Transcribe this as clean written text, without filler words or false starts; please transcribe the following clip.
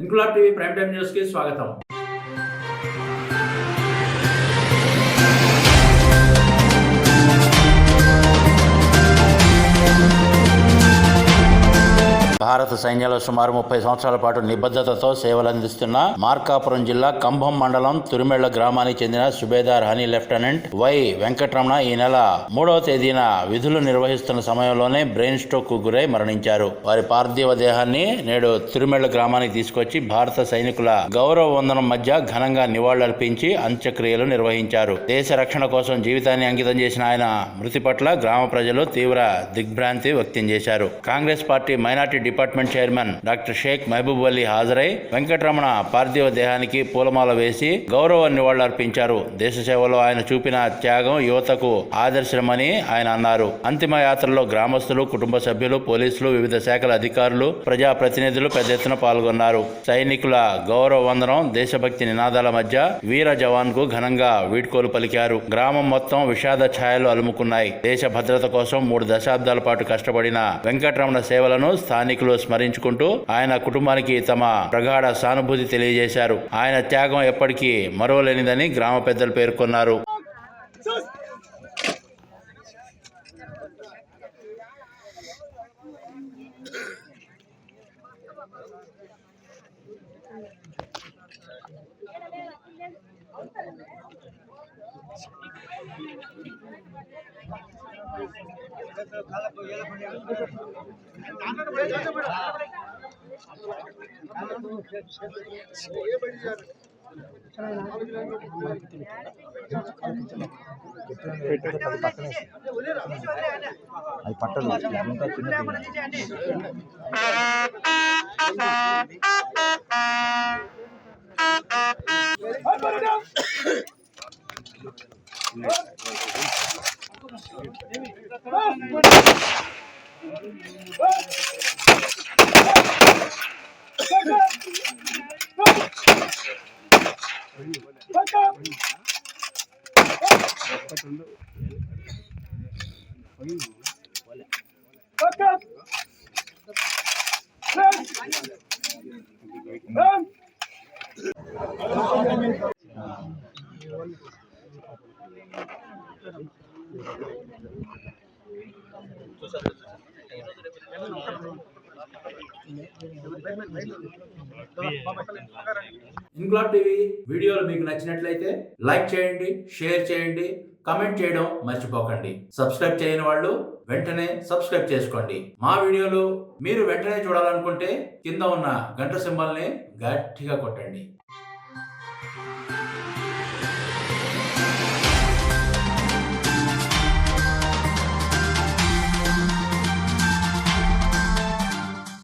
Inquilab TV prime time news కి స్వాగతం. భారత సైన్యంలో సుమారు 30 సంవత్సరాల పాటు నిబద్ధతతో సేవలందిస్తున్న మార్కాపురం జిల్లా కంభం మండలం తురిమెళ్ల గ్రామానికి చెందిన సుబేదార్ హనీ లెఫ్టినెంట్ వై వెంకటరమణ ఈ నెల 3వ తేదీన విధులు నిర్వహిస్తున్న సమయంలోనే బ్రెయిన్ స్ట్రోక్ కు గురై మరణించారు. వారి పార్థివ దేహాన్ని నేడు తురిమెళ్ల గ్రామానికి తీసుకొచ్చి భారత సైనికుల గౌరవ వందనం మధ్య ఘనంగా నివాళులర్పించి అంత్యక్రియలు నిర్వహించారు. దేశ రక్షణ కోసం జీవితాన్ని అంకితం చేసిన ఆయన మృతి పట్ల గ్రామ ప్రజలు తీవ్ర దిగ్భ్రాంతి వ్యక్తం చేశారు. Congress party minority department chairman doctor Sheikh Mahaboob Ali హాజరై వెంకటరమణ పార్థివ దేహానికి పూలమాల వేసి గౌరవ నివాళులర్పించారు. దేశ సేవలో ఆయన చూపిన త్యాగం యువతకు ఆదర్శమని ఆయన అన్నారు. అంతిమ యాత్రలో గ్రామస్తులు, కుటుంబ సభ్యులు, పోలీసులు, వివిధ శాఖల అధికారులు, ప్రజా ప్రతినిధులు పెద్ద ఎత్తున పాల్గొన్నారు. సైనికుల గౌరవ వందనం, దేశభక్తి నినాదాల మధ్య వీర జవాన్ కు ఘనంగా వీడ్కోలు పలికారు. గ్రామం మొత్తం విషాద ఛాయలు అలుముకున్నాయి. దేశ భద్రత కోసం 3 దశాబ్దాల పాటు కష్టపడిన వెంకటరమణ సేవలను స్థానికులు స్మరించుకుంటూ ఆయన కుటుంబానికి తమ ప్రగాఢ సానుభూతి తెలియజేశారు. ఆయన త్యాగం ఎప్పటికీ మరువలేనిదని గ్రామ పెద్దలు పేర్కొన్నారు. అది పట్టదు ఇంకా చిన్న ఇంక్లాబ్ టీవీ వీడియోలు మీకు నచ్చినట్లయితే లైక్ చేయండి, షేర్ చేయండి, కమెంట్ చేయడం మర్చిపోకండి. సబ్స్క్రైబ్ చేయని వాళ్ళు వెంటనే సబ్స్క్రైబ్ చేసుకోండి. మా వీడియోలు మీరు వెంటనే చూడాలనుకుంటే కింద ఉన్న గంట సింబల్ని గట్టిగా కొట్టండి.